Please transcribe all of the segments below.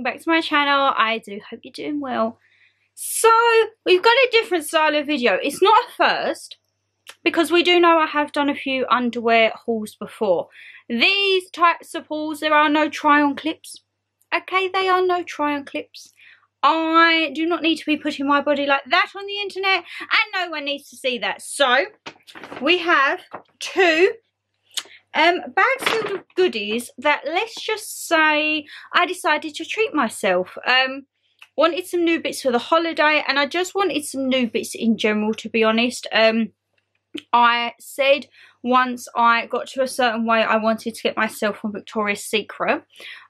welcome back to my channel. I do hope you're doing well. So we've got a different style of video. It's not a first because we do know I have done a few underwear hauls before. These types of hauls, there are no try on clips. Okay, they are no try on clips. I do not need to be putting my body like that on the internet, and no one needs to see that. So we have two bags filled of goodies that, let's just say, I decided to treat myself. Wanted some new bits for the holiday, and I just wanted some new bits in general, to be honest. I said once I got to a certain weight I wanted to get myself from Victoria's Secret.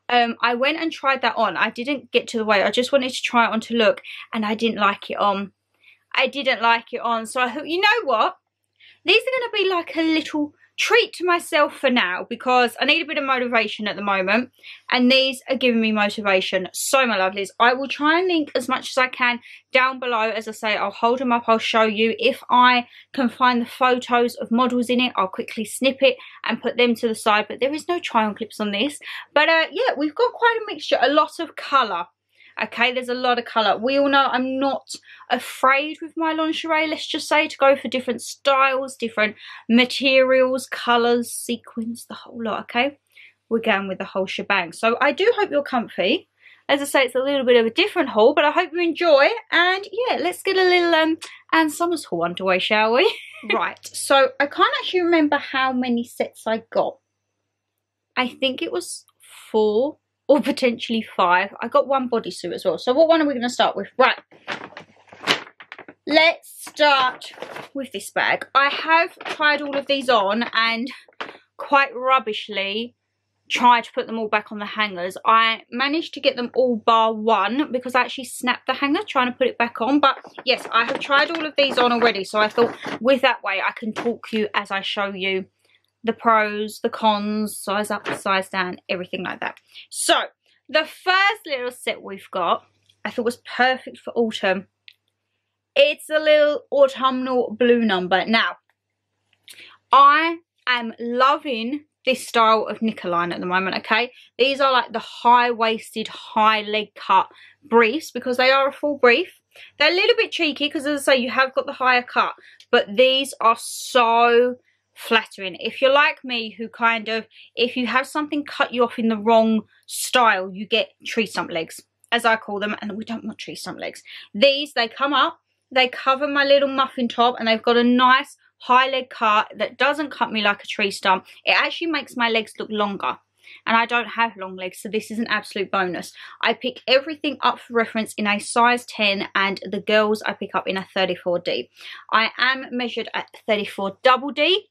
I went and tried that on. I didn't get to the weight. I just wanted to try it on to look, and I didn't like it on. I didn't like it on. So I thought, you know what? These are going to be like a little treat to myself for now, because I need a bit of motivation at the moment, and these are giving me motivation. So my lovelies, I will try and link as much as I can down below. As I say, I'll hold them up, I'll show you. If I can find the photos of models in it, I'll quickly snip it and put them to the side, but there is no try on clips on this. But yeah, we've got quite a mixture, a lot of colour. Okay, there's a lot of colour. We all know I'm not afraid with my lingerie, let's just say, to go for different styles, different materials, colours, sequins, the whole lot, okay? We're going with the whole shebang. So I do hope you're comfy. As I say, it's a little bit of a different haul, but I hope you enjoy. And yeah, let's get a little Ann Summers haul underway, shall we? Right, so I can't actually remember how many sets I got. I think it was 4. Or potentially 5. I got one bodysuit as well. So what one are we going to start with? Right. Let's start with this bag. I have tried all of these on and quite rubbishly tried to put them all back on the hangers. I managed to get them all bar one because I actually snapped the hanger trying to put it back on. But yes, I have tried all of these on already. So I thought with that way I can talk you as I show you the pros, the cons, size up, size down, everything like that. So, the first little set we've got, I thought was perfect for autumn. It's a little autumnal blue number. Now, I am loving this style of knicker line at the moment, okay? These are like the high-waisted, high-leg cut briefs because they are a full brief. They're a little bit cheeky because, as I say, you have got the higher cut, but these are so flattering. If you're like me, who kind of, if you have something cut you off in the wrong style, you get tree stump legs, as I call them, and we don't want tree stump legs. These, they come up, they cover my little muffin top, and they've got a nice high leg cut that doesn't cut me like a tree stump. It actually makes my legs look longer, and I don't have long legs, so this is an absolute bonus. I pick everything up for reference in a size 10, and the girls I pick up in a 34D. I am measured at 34 double D,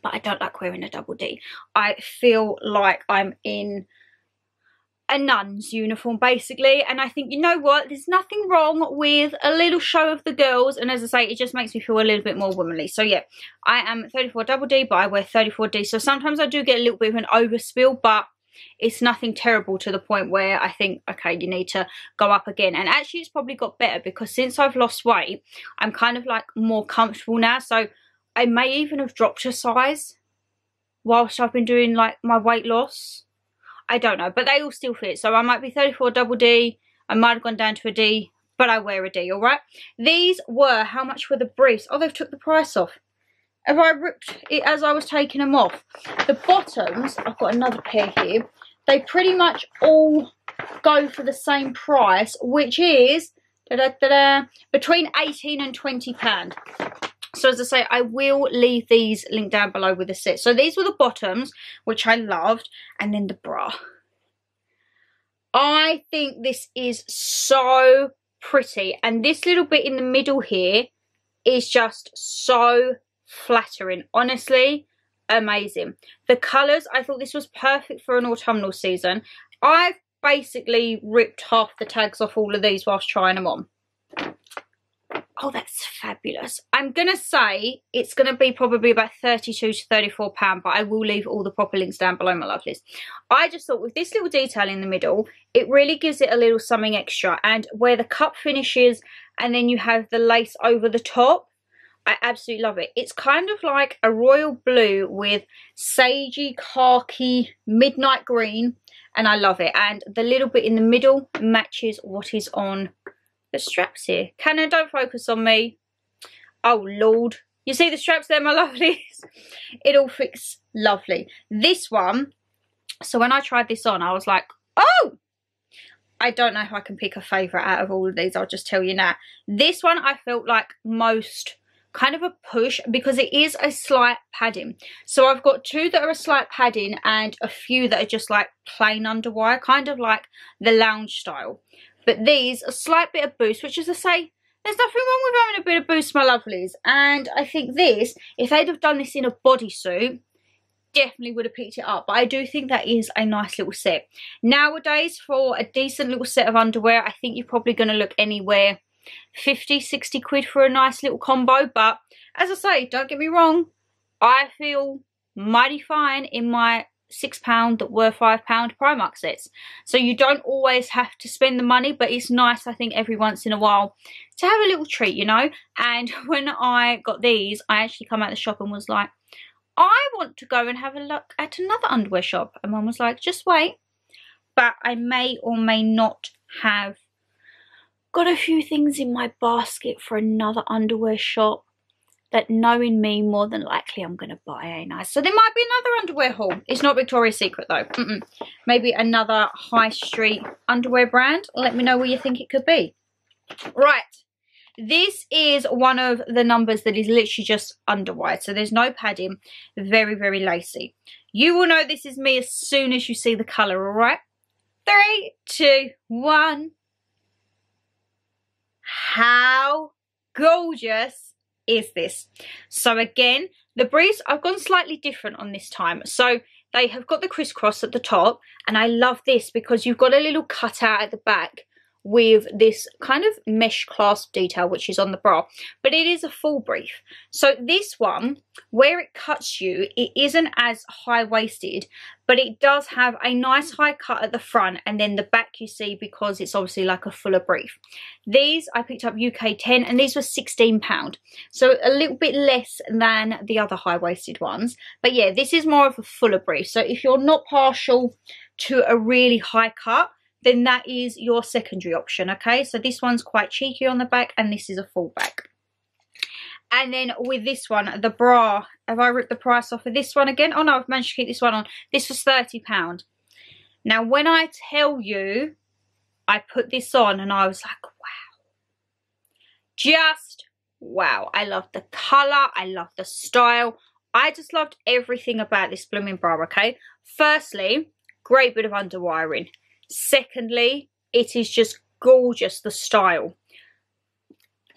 but I don't like wearing a double D. I feel like I'm in a nun's uniform, basically. And I think, you know what? There's nothing wrong with a little show of the girls. And as I say, it just makes me feel a little bit more womanly. So yeah, I am 34 double D, but I wear 34D. So sometimes I do get a little bit of an overspill, but it's nothing terrible to the point where I think, okay, you need to go up again. And actually, it's probably got better because since I've lost weight, I'm kind of like more comfortable now. So I may even have dropped a size whilst I've been doing like my weight loss. I don't know, but they all still fit. So I might be 34 double D. I might have gone down to a D, but I wear a D, all right? These were, how much were the briefs? Oh, they've took the price off. Have I ripped it as I was taking them off? The bottoms, I've got another pair here. They pretty much all go for the same price, which is between £18 and £20. So as I say, I will leave these linked down below with the set. So these were the bottoms, which I loved, and then the bra. I think this is so pretty, and this little bit in the middle here is just so flattering. Honestly, amazing. The colours, I thought this was perfect for an autumnal season. I've basically ripped half the tags off all of these whilst trying them on. Oh, that's fabulous. I'm going to say it's going to be probably about £32 to £34, but I will leave all the proper links down below, my lovelies. I just thought with this little detail in the middle, it really gives it a little something extra. And where the cup finishes and then you have the lace over the top, I absolutely love it. It's kind of like a royal blue with sagey, khaki, midnight green, and I love it. And the little bit in the middle matches what is on the straps here. Canon, don't focus on me. Oh Lord, you see the straps there, my lovelies? It all fits lovely. This one, so when I tried this on, I was like, oh, I don't know if I can pick a favourite out of all of these, I'll just tell you now. This one I felt like most kind of a push because it is a slight padding. So I've got two that are a slight padding and a few that are just like plain underwire, kind of like the lounge style. But these, a slight bit of boost, which is to say, there's nothing wrong with having a bit of boost, my lovelies. And I think this, if they'd have done this in a bodysuit, definitely would have picked it up. But I do think that is a nice little set. Nowadays, for a decent little set of underwear, I think you're probably going to look anywhere 50, 60 quid for a nice little combo. But as I say, don't get me wrong, I feel mighty fine in my £6 worth £5 Primark sets. So you don't always have to spend the money, but it's nice, I think, every once in a while to have a little treat, you know. And when I got these, I actually come out of the shop and was like, I want to go and have a look at another underwear shop. And Mum was like, just wait. But I may or may not have got a few things in my basket for another underwear shop that, knowing me, more than likely I'm going to buy, ain't I? So there might be another underwear haul. It's not Victoria's Secret though. Maybe another high street underwear brand. Let me know what you think it could be. Right. This is one of the numbers that is literally just underwire. So there's no padding. Very, very lacy. You will know this is me as soon as you see the colour, alright? 3, 2, 1. How gorgeous is this? So again, the briefs, I've gone slightly different on this time. So they have got the crisscross at the top, and I love this because you've got a little cutout at the back with this kind of mesh clasp detail which is on the bra, but it is a full brief. So this one, where it cuts you, it isn't as high-waisted, but it does have a nice high cut at the front, and then the back you see, because it's obviously like a fuller brief. These I picked up UK 10 and these were £16, so a little bit less than the other high-waisted ones. But yeah, this is more of a fuller brief, so if you're not partial to a really high cut, then that is your secondary option, okay? So this one's quite cheeky on the back, and this is a full back. And then with this one, the bra, have I ripped the price off of this one again? Oh no, I've managed to keep this one on. This was £30. Now, when I tell you, I put this on and I was like, wow. Just wow. I love the colour, I love the style. I just loved everything about this blooming bra, okay? Firstly, great bit of underwiring. Secondly, it is just gorgeous, the style.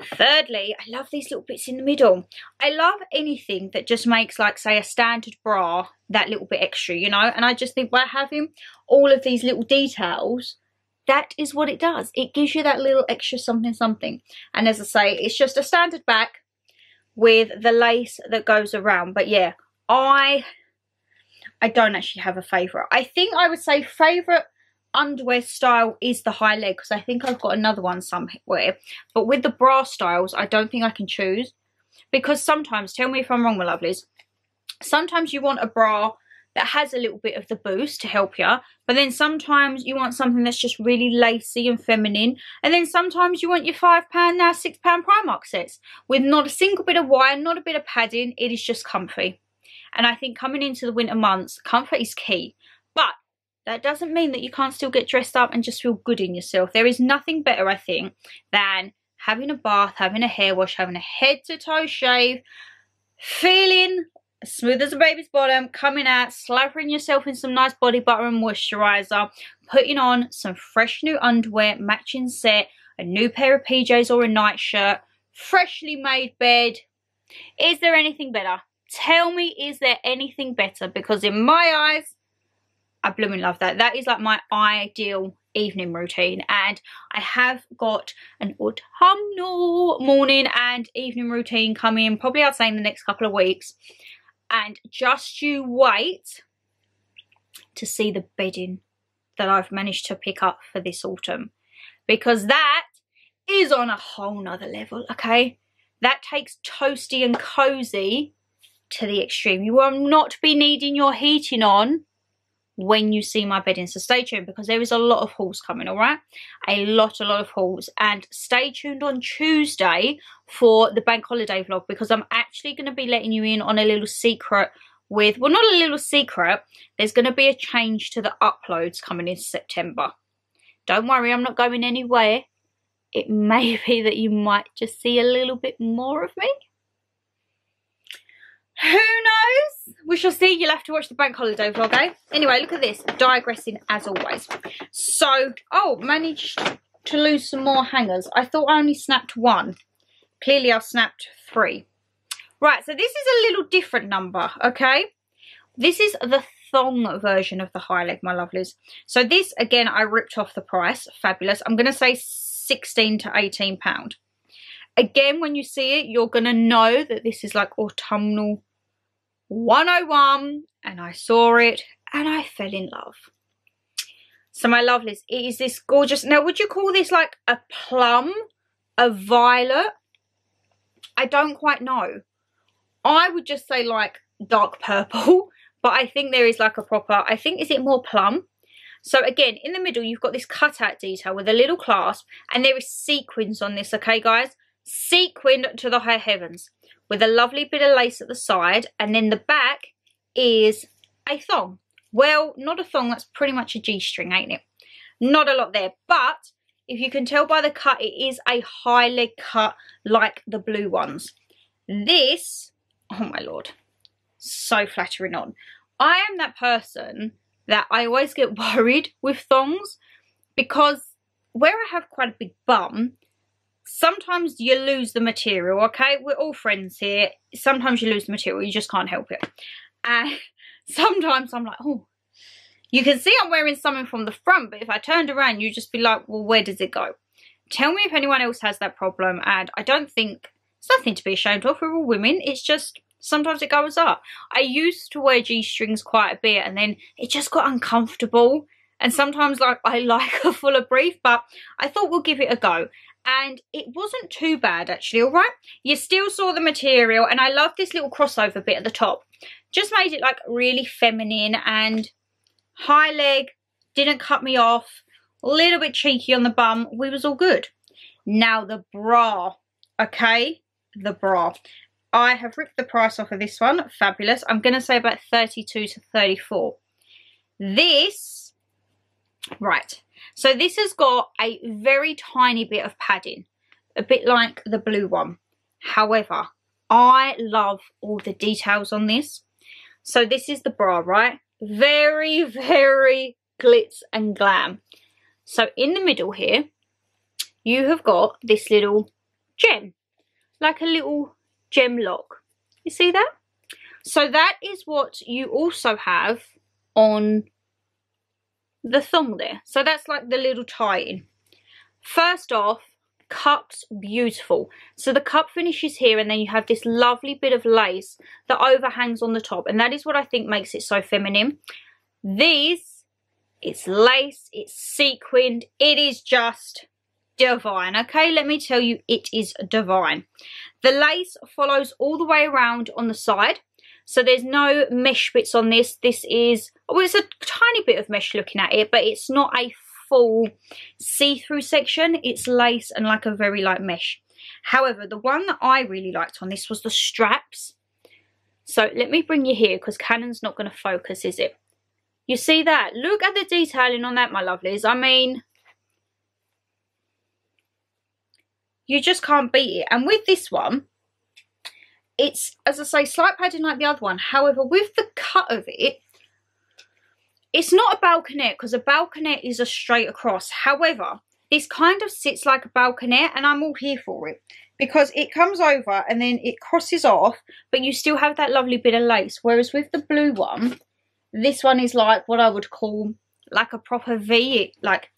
Thirdly, I love these little bits in the middle. I love anything that just makes, like, say, a standard bra that little bit extra, you know? And I just think by having all of these little details, that is what it does. It gives you that little extra something something. And as I say, it's just a standard back with the lace that goes around. But yeah, I don't actually have a favourite. I think I would say favourite underwear style is the high leg, because I think I've got another one somewhere. But with the bra styles, I don't think I can choose, because sometimes, tell me if I'm wrong, my lovelies, sometimes you want a bra that has a little bit of the boost to help you, but then sometimes you want something that's just really lacy and feminine, and then sometimes you want your £5, now £6 Primark sets with not a single bit of wire, not a bit of padding. It is just comfy. And I think coming into the winter months, comfort is key. But that doesn't mean that you can't still get dressed up and just feel good in yourself. There is nothing better, I think, than having a bath, having a hair wash, having a head to toe shave, feeling as smooth as a baby's bottom, coming out, slathering yourself in some nice body butter and moisturiser, putting on some fresh new underwear, matching set, a new pair of PJs or a nightshirt, freshly made bed. Is there anything better? Tell me, is there anything better? Because in my eyes, I blooming love that. That is like my ideal evening routine. And I have got an autumnal morning and evening routine coming, probably I'd say in the next couple of weeks. And just you wait to see the bedding that I've managed to pick up for this autumn. Because that is on a whole nother level, okay? That takes toasty and cozy to the extreme. You will not be needing your heating on when you see my bedding. So stay tuned, because there is a lot of hauls coming, all right? A lot of hauls. And stay tuned on Tuesday for the bank holiday vlog, because I'm actually going to be letting you in on a little secret with, well, not a little secret, there's going to be a change to the uploads coming in September. Don't worry, I'm not going anywhere. It may be that you might just see a little bit more of me. Who knows? We shall see. You'll have to watch the bank holiday vlog, eh? Anyway, look at this. Digressing as always. So, oh, managed to lose some more hangers. I thought I only snapped one. Clearly I've snapped 3. Right, so this is a little different number, okay? This is the thong version of the high leg, my lovelies. So this, again, I ripped off the price. Fabulous. I'm going to say £16 to £18. Again, when you see it, you're going to know that this is like autumnal 101, and I saw it and I fell in love. So my lovelies, it is this gorgeous, now would you call this like a plum, a violet? I don't quite know. I would just say like dark purple, but I think there is like a proper, I think, is it more plum? So again, in the middle, you've got this cutout detail with a little clasp, and there is sequins on this, okay guys? Sequined to the high heavens with a lovely bit of lace at the side, and then the back is a thong. Well, not a thong, that's pretty much a G-string, ain't it? Not a lot there, but if you can tell by the cut, it is a high leg cut like the blue ones. This, oh my lord, so flattering on. I am that person that I always get worried with thongs, because where I have quite a big bum, sometimes you lose the material, okay? We're all friends here. Sometimes you lose the material, you just can't help it. And sometimes I'm like, oh, you can see I'm wearing something from the front, but if I turned around, you'd just be like, well, where does it go? Tell me if anyone else has that problem, and I don't think, it's nothing to be ashamed of, we're all women, it's just, sometimes it goes up. I used to wear G-strings quite a bit, and then it just got uncomfortable, and sometimes like I like a fuller brief, but I thought we'll give it a go. And it wasn't too bad actually, alright? You still saw the material, and I love this little crossover bit at the top. Just made it like really feminine, and high leg, didn't cut me off, a little bit cheeky on the bum, we was all good. Now the bra, okay? The bra. I have ripped the price off of this one, fabulous. I'm going to say about 32 to 34. This, right. So this has got a very tiny bit of padding, a bit like the blue one. However, I love all the details on this. So this is the bra, right? Very, very glitz and glam. So in the middle here, you have got this little gem, like a little gem lock. You see that? So that is what you also have on the thong there. So that's like the little tie-in. First off, cups, beautiful. So the cup finishes here, and then you have this lovely bit of lace that overhangs on the top, and that is what I think makes it so feminine. These, it's lace, it's sequined, it is just divine, okay? Let me tell you, it is divine. The lace follows all the way around on the side, so there's no mesh bits on this. This is, well, it's a tiny bit of mesh looking at it, but it's not a full see-through section. It's lace and like a very light mesh. However, the one that I really liked on this was the straps. So let me bring you here, because Canon's not going to focus, is it? You see that? Look at the detailing on that, my lovelies. I mean, you just can't beat it. And with this one, it's, as I say, slight padding like the other one. However, with the cut of it, it's not a balconette, because a balconette is a straight across. However, this kind of sits like a balconette, and I'm all here for it, because it comes over and then it crosses off, but you still have that lovely bit of lace. Whereas with the blue one, this one is like what I would call like a proper V, it like,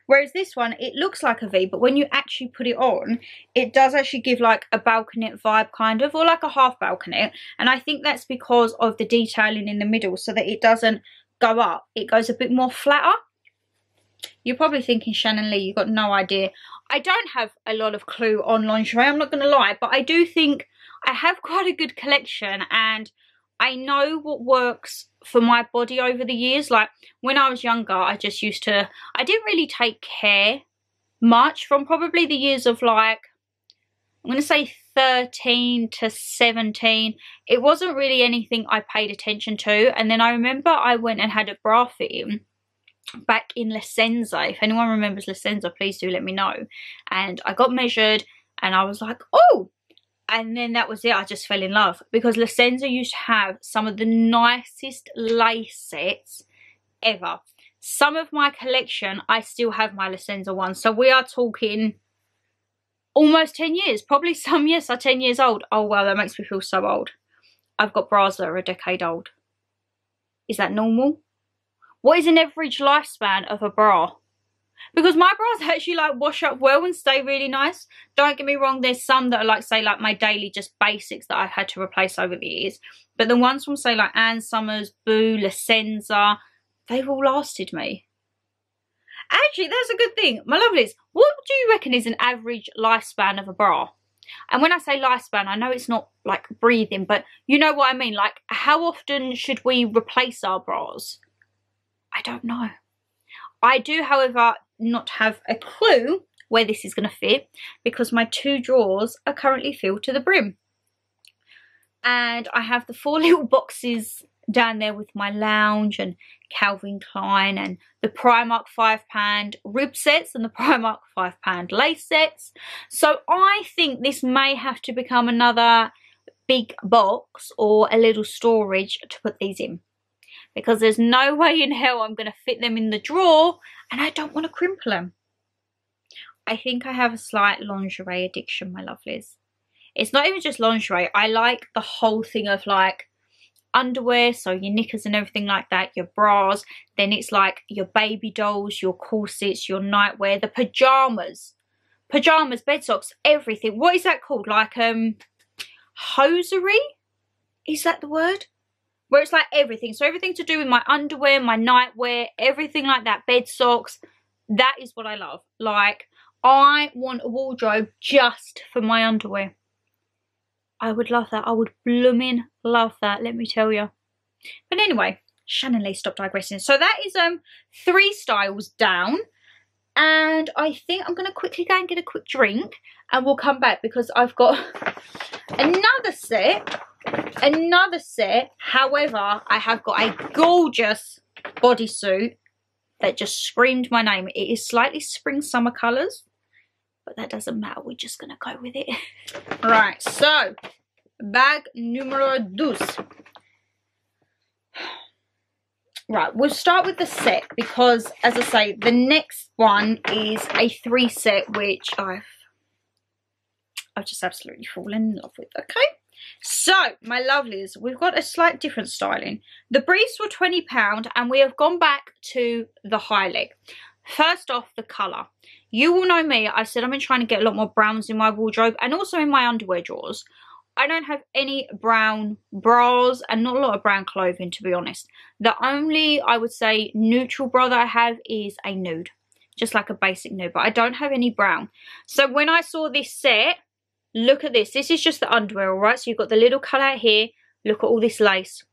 whereas this one, it looks like a V, but when you actually put it on, it does actually give like a balconette vibe kind of, or like a half balconette. And I think that's because of the detailing in the middle, so that it doesn't go up. It goes a bit more flatter. You're probably thinking, Shannon Lee, you've got no idea. I don't have a lot of clue on lingerie, I'm not going to lie, but I do think I have quite a good collection, and I know what works for my body over the years. Like when I was younger, I just used to, I didn't really take care much from probably the years of like, I'm going to say 13 to 17. It wasn't really anything I paid attention to. And then I remember I went and had a bra fitting back in Licenza. If anyone remembers Licenza, please do let me know. And I got measured and I was like, oh, and then that was it. I just fell in love because Licenza used to have some of the nicest lace sets ever. Some of my collection, I still have my Licenza ones. So we are talking almost 10 years. Probably some years are 10 years old. Oh, wow, that makes me feel so old. I've got bras that are a decade old. Is that normal? What is an average lifespan of a bra? Because my bras actually like wash up well and stay really nice. Don't get me wrong, there's some that are like, say, like my daily just basics that I've had to replace over the years. But the ones from, say, like Ann Summers, Boo, Licenza, they've all lasted me. Actually, that's a good thing. My lovelies, what do you reckon is an average lifespan of a bra? And when I say lifespan, I know it's not like breathing, but you know what I mean. Like, how often should we replace our bras? I don't know. I do, however, not have a clue where this is going to fit because my 2 drawers are currently filled to the brim. And I have the 4 little boxes down there with my Lounge and Calvin Klein and the Primark £5 rib sets and the Primark £5 lace sets. So I think this may have to become another big box or a little storage to put these in. Because there's no way in hell I'm going to fit them in the drawer and I don't want to crimple them. I think I have a slight lingerie addiction, my lovelies. It's not even just lingerie. I like the whole thing of like underwear, so your knickers and everything like that, your bras. Then it's like your baby dolls, your corsets, your nightwear, the pyjamas. Pyjamas, bed socks, everything. What is that called? Like hosiery? Is that the word? Where it's like everything. So everything to do with my underwear, my nightwear, everything like that, bed socks. That is what I love. Like, I want a wardrobe just for my underwear. I would love that. I would blooming love that, let me tell you. But anyway, ShannonLeighxx, stop digressing. So that is 3 styles down. And I think I'm going to quickly go and get a quick drink. And we'll come back because I've got another set. However, I have got a gorgeous bodysuit that just screamed my name. It is slightly spring summer colours, but that doesn't matter. We're just going to go with it. Right, so bag numero 2. Right, we'll start with the set because, as I say, the next one is a 3 set which I've just absolutely fallen in love with. Okay. So, my lovelies, we've got a slight different styling. The briefs were £20 and we have gone back to the high leg. First off, the colour. You all know me, I said I've been trying to get a lot more browns in my wardrobe and also in my underwear drawers. I don't have any brown bras and not a lot of brown clothing, to be honest. The only, I would say, neutral bra that I have is a nude. Just like a basic nude, but I don't have any brown. So when I saw this set, look at this. This is just the underwear, alright? So you've got the little cutout here. Look at all this lace.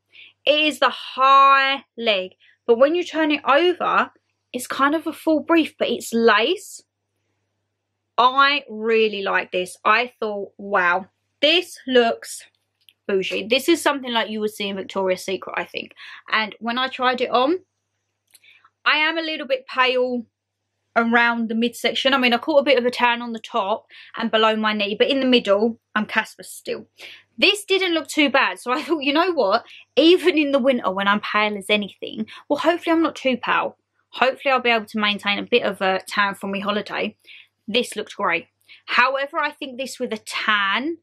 It is the high leg. But when you turn it over, it's kind of a full brief, but it's lace. I really like this. I thought, wow, this looks bougie. This is something like you would see in Victoria's Secret, I think. And when I tried it on, I am a little bit pale around the midsection. I mean, I caught a bit of a tan on the top and below my knee, but in the middle, I'm Casper still. This didn't look too bad, so I thought, you know what? Even in the winter when I'm pale as anything, well, hopefully I'm not too pale. Hopefully I'll be able to maintain a bit of a tan from my holiday. This looked great. However, I think this with a tan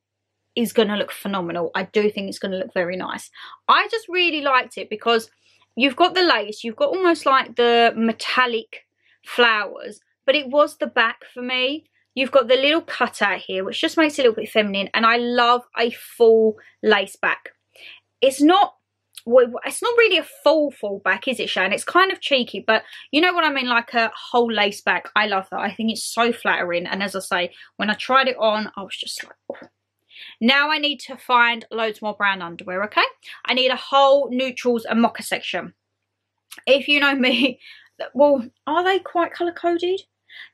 is going to look phenomenal. I do think it's going to look very nice. I just really liked it because you've got the lace, you've got almost like the metallic flowers, but it was the back for me. You've got the little cutout here, which just makes it a little bit feminine, and I love a full lace back. It's not really a full back, is it, Shan? It's kind of cheeky, but you know what I mean, like a whole lace back. I love that. I think it's so flattering, and as I say, when I tried it on, I was just like, oh. Now I need to find loads more brown underwear, okay? I need a whole neutrals and mocha section. If you know me, well, are they quite colour-coded?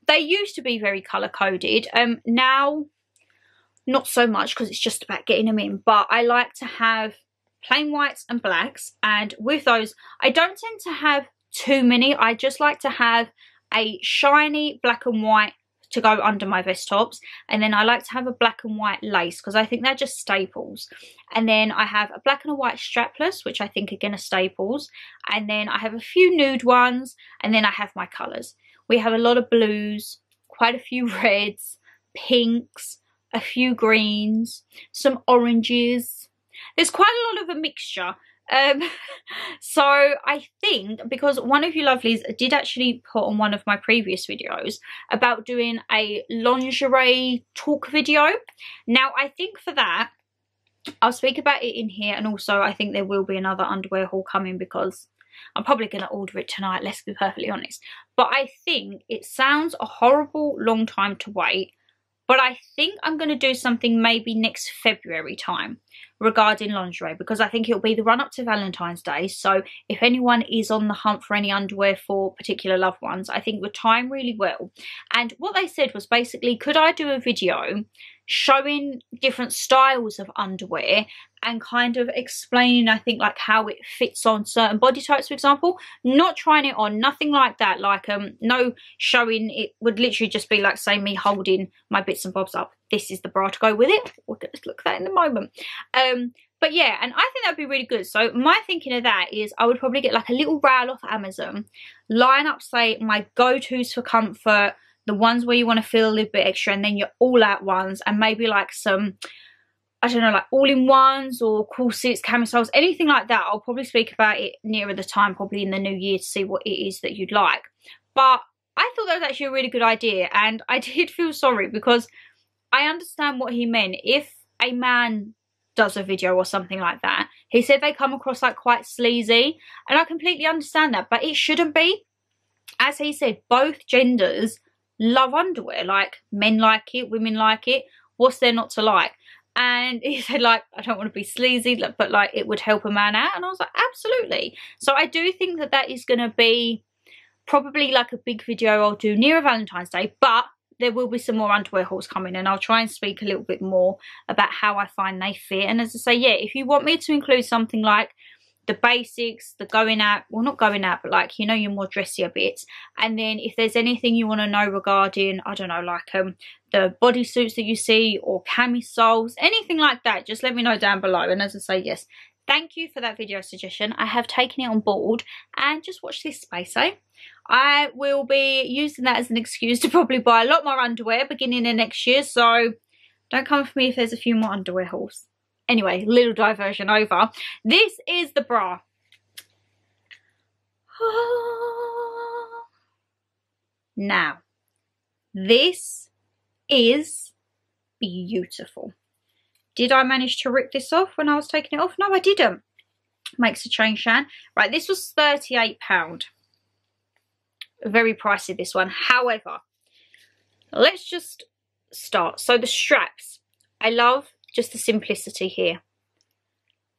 They used to be very colour-coded. Now, not so much because it's just about getting them in. But I like to have plain whites and blacks. And with those, I don't tend to have too many. I just like to have a shiny black and white to go under my vest tops, and then I like to have a black and white lace because I think they're just staples, and then I have a black and a white strapless, which I think again are staples, and then I have a few nude ones, and then I have my colours. We have a lot of blues, quite a few reds, pinks, a few greens, some oranges. There's quite a lot of a mixture. So I think, because one of you lovelies did actually put on one of my previous videos about doing a lingerie talk video. Now I think for that I'll speak about it in here, and also I think there will be another underwear haul coming because I'm probably going to order it tonight, let's be perfectly honest. But I think it sounds a horrible long time to wait, but I think I'm going to do something maybe next February time regarding lingerie, because I think it'll be the run up to Valentine's Day. So if anyone is on the hunt for any underwear for particular loved ones, I think would time really well. And what they said was basically, could I do a video showing different styles of underwear and kind of explaining, I think, like how it fits on certain body types, for example. Not trying it on, nothing like that, like no showing. It would literally just be like, say, me holding my bits and bobs up. This is the bra to go with it. We'll look at that in a moment. But yeah, and I think that'd be really good. So my thinking of that is I would probably get like a little rail off Amazon, line up, say, my go-tos for comfort, the ones where you want to feel a little bit extra, and then your all-out ones, and maybe like some, I don't know, like all-in-ones or corsets, camisoles, anything like that. I'll probably speak about it nearer the time, probably in the new year, to see what it is that you'd like. But I thought that was actually a really good idea, and I did feel sorry because I understand what he meant. If a man does a video or something like that, he said they come across like quite sleazy, and I completely understand that, but it shouldn't be. As he said, both genders love underwear. Like, men like it, women like it. What's there not to like? And he said, like, I don't want to be sleazy, but like it would help a man out. And I was like, absolutely. So I do think that that is going to be probably like a big video I'll do near Valentine's Day, but there will be some more underwear hauls coming, and I'll try and speak a little bit more about how I find they fit. And as I say, yeah, if you want me to include something like the basics, the going out, well, not going out, but like, you know, your more dressier bits. And then if there's anything you want to know regarding, I don't know, like the bodysuits that you see or camisoles, anything like that, just let me know down below. And as I say, yes, thank you for that video suggestion. I have taken it on board, and just watch this space, eh? I will be using that as an excuse to probably buy a lot more underwear beginning of next year, so don't come for me if there's a few more underwear hauls. Anyway, little diversion over. This is the bra. Now, this is beautiful. Did I manage to rip this off when I was taking it off? No, I didn't. Makes a change, Shan. Right, this was £38. Very pricey, this one. However, let's just start. So the straps, I love just the simplicity here.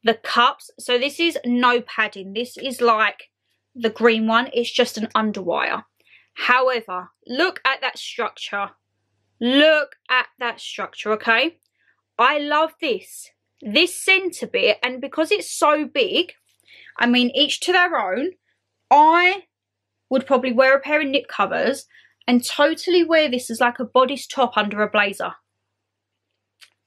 The cups, so this is no padding. This is like the green one. It's just an underwire. However, look at that structure. Look at that structure, okay? I love this. This centre bit, and because it's so big, I mean, each to their own, I would probably wear a pair of nip covers and totally wear this as like a bodice top under a blazer.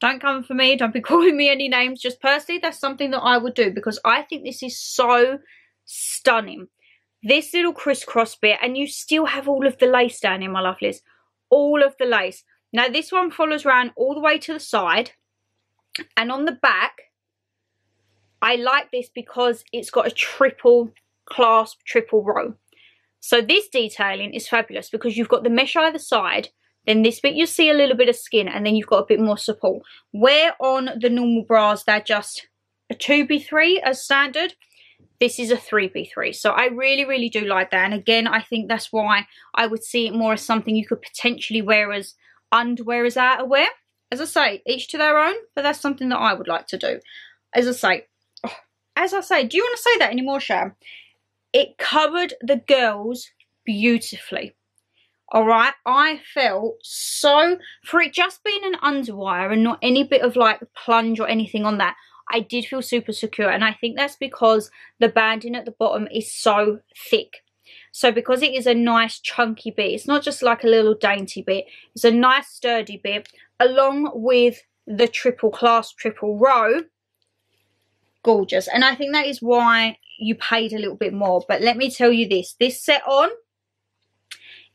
Don't come for me, don't be calling me any names. Just personally, that's something that I would do because I think this is so stunning. This little crisscross bit, and you still have all of the lace down here, my lovelies. All of the lace. Now, this one follows around all the way to the side. And on the back, I like this because it's got a triple clasp, triple row. So this detailing is fabulous because you've got the mesh either side. Then this bit, you see a little bit of skin, and then you've got a bit more support. Where on the normal bras, they're just a 2B3 as standard. This is a 3B3. So I really, really do like that. And again, I think that's why I would see it more as something you could potentially wear as underwear as outerwear. as I say, each to their own, but that's something that I would like to do. As I say, do you want to say that anymore, Shan? It covered the girls beautifully. Alright, I felt so, for it just being an underwire and not any bit of like plunge or anything on that, I did feel super secure, and I think that's because the banding at the bottom is so thick. So because it is a nice chunky bit, it's not just like a little dainty bit, it's a nice sturdy bit, along with the triple clasp, triple row. Gorgeous. And I think that is why you paid a little bit more. But let me tell you this set on,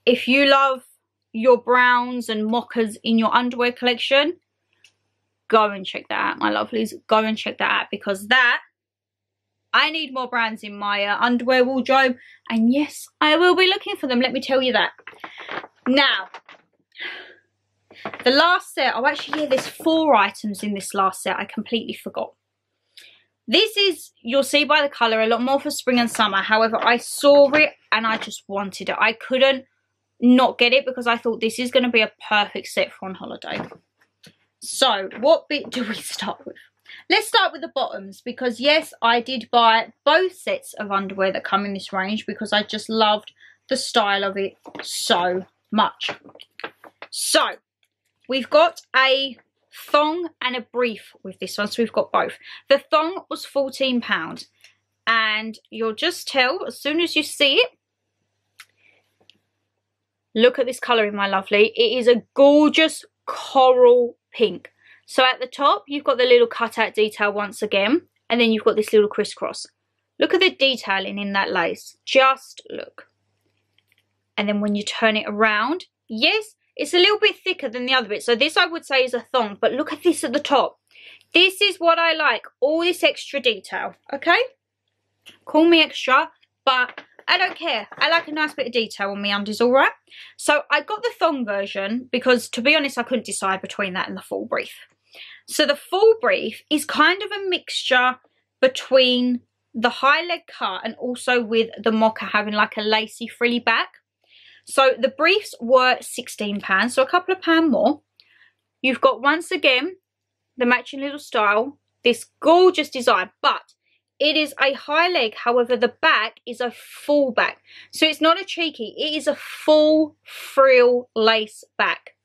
if you love your browns and mochas in your underwear collection, go and check that out, my lovelies. Go and check that out, because that, I need more brands in my underwear wardrobe. And yes, I will be looking for them, let me tell you that. Now, the last set, oh actually, yeah, there's 4 items in this last set. I completely forgot. This is, you'll see by the colour, a lot more for spring and summer. However, I saw it and I just wanted it. I couldn't not get it because I thought this is going to be a perfect set for on holiday. So, what bit do we start with? Let's start with the bottoms, because yes, I did buy both sets of underwear that come in this range because I just loved the style of it so much. So, we've got a thong and a brief with this one, so we've got both. The thong was £14, and you'll just tell as soon as you see it. Look at this colouring, my lovely. It is a gorgeous coral pink. So at the top, you've got the little cutout detail once again, and then you've got this little crisscross. Look at the detailing in that lace. Just look. And then when you turn it around, yes, it's a little bit thicker than the other bit. So this I would say is a thong, but look at this at the top. This is what I like, all this extra detail, okay? Call me extra, but I don't care. I like a nice bit of detail on my undies, all right? So I got the thong version because, to be honest, I couldn't decide between that and the full brief. So the full brief is kind of a mixture between the high leg cut and also with the mocha having like a lacy frilly back. So the briefs were £16, so a couple of pounds more. You've got, once again, the matching little style, this gorgeous design, but it is a high leg. However, the back is a full back. So it's not a cheeky, it is a full frill lace back.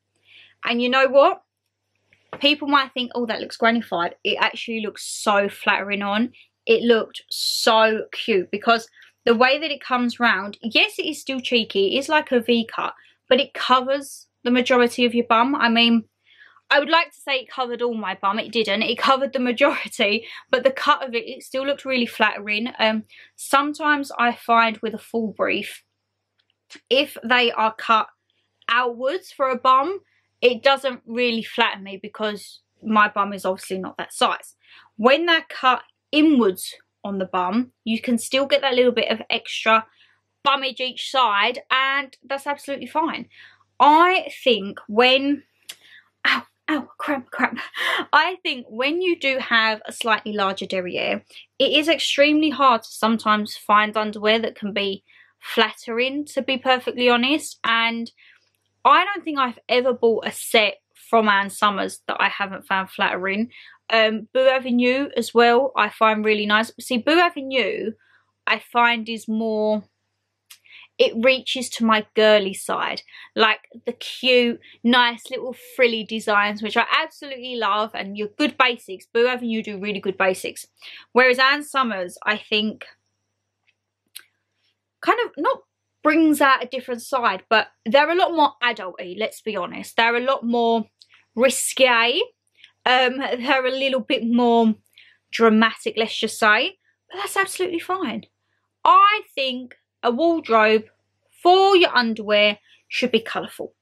And you know what? People might think, oh, that looks grannified. It actually looks so flattering on. It looked so cute because the way that it comes round, yes, it is still cheeky. It is like a V-cut, but it covers the majority of your bum. I mean, I would like to say it covered all my bum. It didn't. It covered the majority, but the cut of it, it still looked really flattering. Sometimes I find with a full brief, if they are cut outwards for a bum, it doesn't really flatter me because my bum is obviously not that size. When they're cut inwards on the bum, you can still get that little bit of extra bummage each side, and that's absolutely fine. I think when... Ow, crap. I think when you do have a slightly larger derriere, it is extremely hard to sometimes find underwear that can be flattering, to be perfectly honest. And I don't think I've ever bought a set from Ann Summers that I haven't found flattering. Boo Avenue as well, I find really nice. See, Boo Avenue, I find is more... it reaches to my girly side, like the cute, nice little frilly designs, which I absolutely love, and your good basics. Boo Avenue do really good basics. Whereas Ann Summers, I think, kind of not brings out a different side, but they're a lot more adult-y, let's be honest. They're a lot more risque. They're a little bit more dramatic, let's just say. But that's absolutely fine. I think a wardrobe for your underwear should be colourful.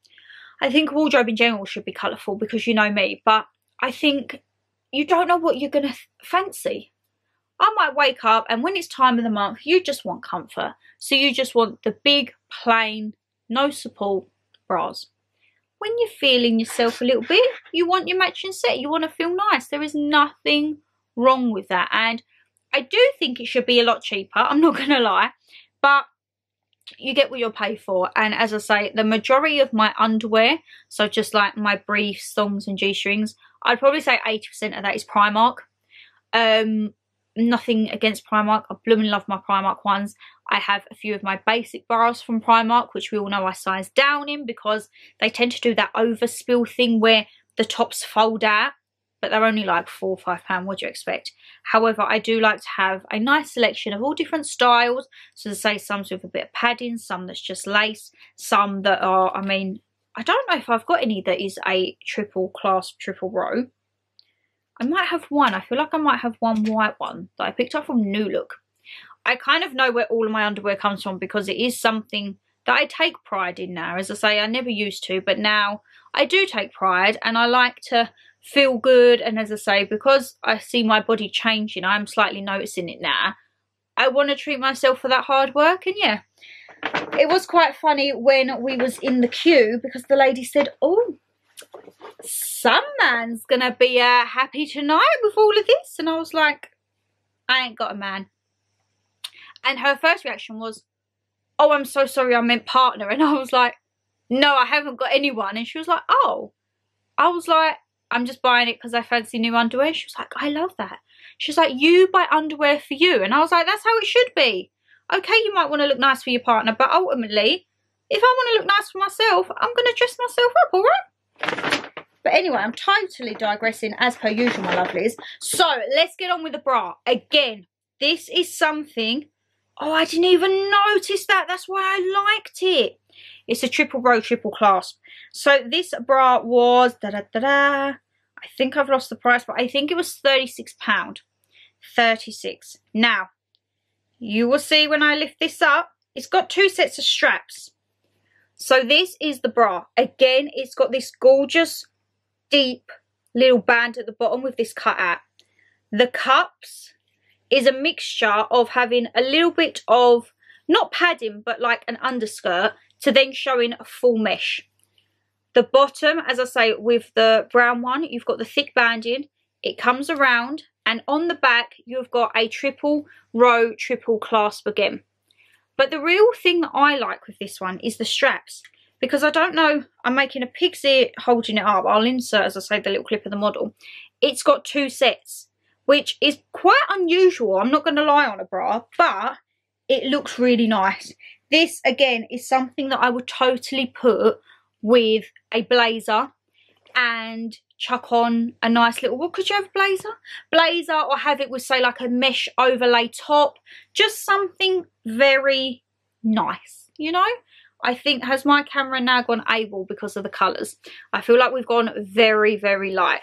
I think a wardrobe in general should be colourful because you know me, but I think you don't know what you're going to fancy. I might wake up and when it's time of the month, you just want comfort. So you just want the big, plain, no support bras. When you're feeling yourself a little bit, you want your matching set. You want to feel nice. There is nothing wrong with that. And I do think it should be a lot cheaper. I'm not going to lie. But you get what you'll pay for. And as I say, the majority of my underwear, so just like my briefs, thongs and G-strings, I'd probably say 80% of that is Primark. Nothing against Primark. I blooming love my Primark ones. I have a few of my basic bras from Primark, which we all know I size down in because they tend to do that overspill thing where the tops fold out, but they're only like £4 or £5. What do you expect? However, I do like to have a nice selection of all different styles. So to say, some with a bit of padding, some that's just lace, some that are, I mean, I don't know if I've got any that is a triple clasp, triple row. I might have one. I feel like I might have one white one that I picked up from New Look. I kind of know where all of my underwear comes from because it is something that I take pride in now. As I say, I never used to, but now I do take pride and I like to feel good. And as I say, because I see my body changing, I'm slightly noticing it now. I want to treat myself for that hard work. And yeah, it was quite funny when we was in the queue because the lady said, oh, some man's gonna be happy tonight with all of this. And I was like, I ain't got a man. And her first reaction was, oh, I'm so sorry, I meant partner. And I was like, no, I haven't got anyone. And she was like, oh. I was like, I'm just buying it because I fancy new underwear. She was like, I love that. She's like, you buy underwear for you. And I was like, that's how it should be. Okay, you might want to look nice for your partner, but ultimately, if I want to look nice for myself, I'm going to dress myself up, all right? But anyway, I'm totally digressing as per usual, my lovelies. So let's get on with the bra. Again, this is something, oh, I didn't even notice that. That's why I liked it. It's a triple row, triple clasp. So this bra was, I think I've lost the price, but I think it was £36. 36. Now, you will see when I lift this up, it's got two sets of straps. So this is the bra. Again, it's got this gorgeous, deep little band at the bottom with this cutout. The cups is a mixture of having a little bit of, not padding, but like an underskirt to then showing a full mesh. The bottom, as I say, with the brown one, you've got the thick banding. It comes around, and on the back, you've got a triple row, triple clasp again. But the real thing that I like with this one is the straps. Because I don't know, I'm making a pig's ear holding it up. I'll insert, as I say, the little clip of the model. It's got two sets, which is quite unusual. I'm not going to lie on a bra, but it looks really nice. This, again, is something that I would totally put with a blazer and chuck on a nice little, what could you have, a blazer? Blazer, or have it with, say, like a mesh overlay top. Just something very nice, you know? I think, has my camera now gone AWOL because of the colours? I feel like we've gone very, very light.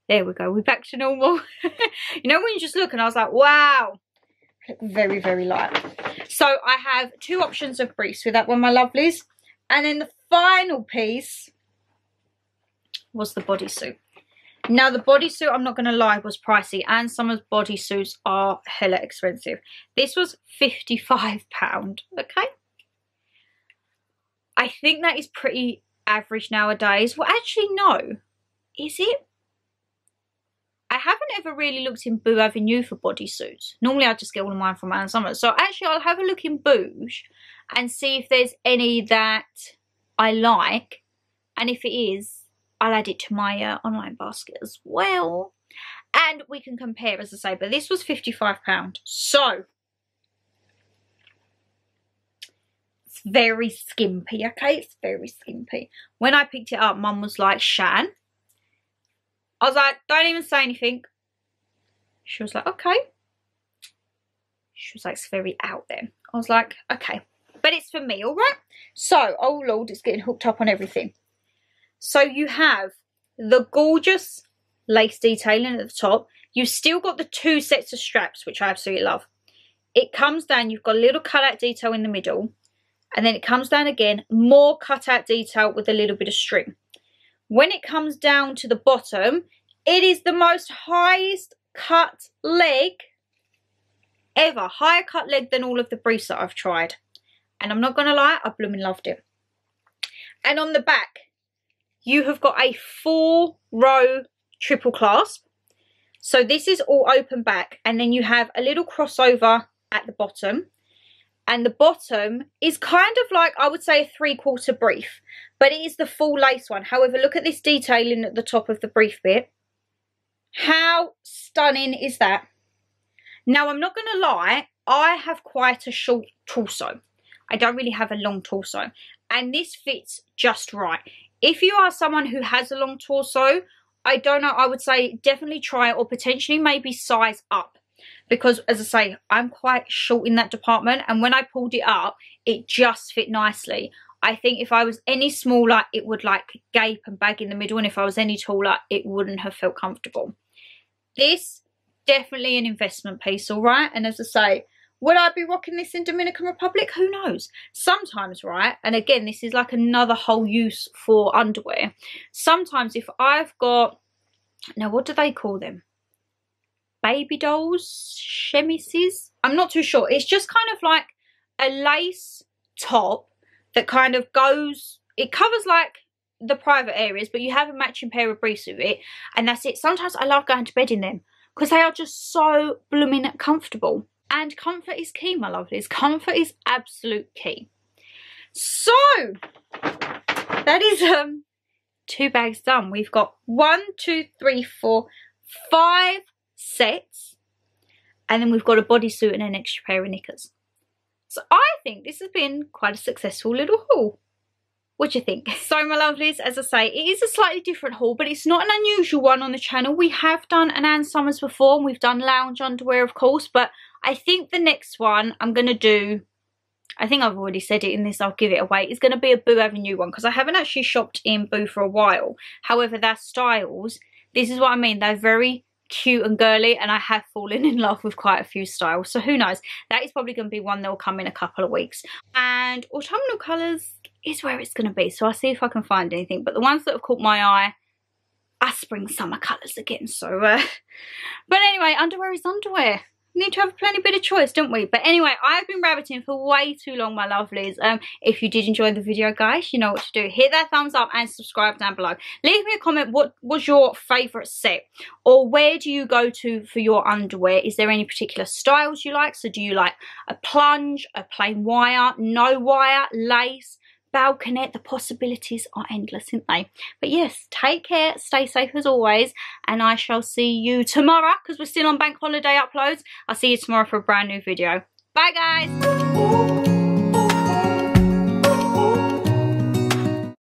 There we go, we're back to normal. You know when you just look and I was like, wow. Very, very light. So I have two options of briefs with that one, my lovelies. And then the final piece was the bodysuit. Now the bodysuit, I'm not going to lie, was pricey, and some of the bodysuits are hella expensive. This was £55, okay? I think that is pretty average nowadays. Well, actually, no. Is it? I haven't ever really looked in Boo Avenue for bodysuits. Normally I just get all of mine from Ann Summers. So actually I'll have a look in Boosh and see if there's any that I like. And if it is, I'll add it to my online basket as well. And we can compare, as I say. But this was £55. So it's very skimpy, okay? It's very skimpy. When I picked it up, Mum was like, Shan. I was like, don't even say anything. She was like, okay. She was like, it's very out there. I was like, okay. But it's for me, all right? So, oh Lord, it's getting hooked up on everything. So you have the gorgeous lace detailing at the top. You've still got the two sets of straps, which I absolutely love. It comes down, you've got a little cutout detail in the middle. And then it comes down again, more cutout detail with a little bit of string. When it comes down to the bottom, it is the most highest cut leg ever. Higher cut leg than all of the briefs that I've tried. And I'm not going to lie, I blooming loved it. And on the back, you have got a 4-row triple clasp. So this is all open back. And then you have a little crossover at the bottom. and the bottom is kind of like, I would say, a 3/4 brief, but it is the full lace one. However, look at this detailing at the top of the brief bit. How stunning is that? Now, I'm not going to lie, I have quite a short torso. I don't really have a long torso, and this fits just right. If you are someone who has a long torso, I don't know, I would say definitely try it, or potentially maybe size up. Because, as I say, I'm quite short in that department, and when I pulled it up, it just fit nicely. I think if I was any smaller, it would like gape and bag in the middle, and if I was any taller, it wouldn't have felt comfortable. This, definitely an investment piece, all right? And as I say, would I be rocking this in Dominican Republic? Who knows? Sometimes, right? And again, this is like another whole use for underwear. Sometimes if I've got, now what do they call them? Baby dolls, chemises? I'm not too sure. It's just kind of like a lace top that kind of goes, it covers like the private areas, but you have a matching pair of briefs with it, and that's it. Sometimes I love going to bed in them because they are just so blooming comfortable. And comfort is key, my lovelies. Comfort is absolute key. So, that is 2 bags done. We've got 1, 2, 3, 4, 5 sets. And then we've got a bodysuit and an extra pair of knickers. So, I think this has been quite a successful little haul. What do you think? So, my lovelies, as I say, it is a slightly different haul, but it's not an unusual one on the channel. We have done an Ann Summers before, and we've done lounge underwear, of course, but I think the next one I'm going to do, I think I've already said it in this, I'll give it away, it's going to be a Boo Avenue one, because I haven't actually shopped in Boo for a while. However, their styles, this is what I mean, they're very cute and girly, and I have fallen in love with quite a few styles, so who knows, that is probably going to be one that will come in a couple of weeks. And autumnal colours is where it's going to be, so I'll see if I can find anything, but the ones that have caught my eye are spring summer colours again, so but anyway, underwear is underwear. We need to have plenty bit of choice, don't we? But anyway, I've been rabbiting for way too long, my lovelies. If you did enjoy the video, guys, you know what to do. Hit that thumbs up and subscribe down below. Leave me a comment, what was your favourite set? Or where do you go to for your underwear? Is there any particular styles you like? So do you like a plunge, a plain wire, no wire, lace, balconette? The possibilities are endless, aren't they? But yes, take care, stay safe as always, and I shall see you tomorrow, because we're still on bank holiday uploads. I'll see you tomorrow for a brand new video. Bye, guys.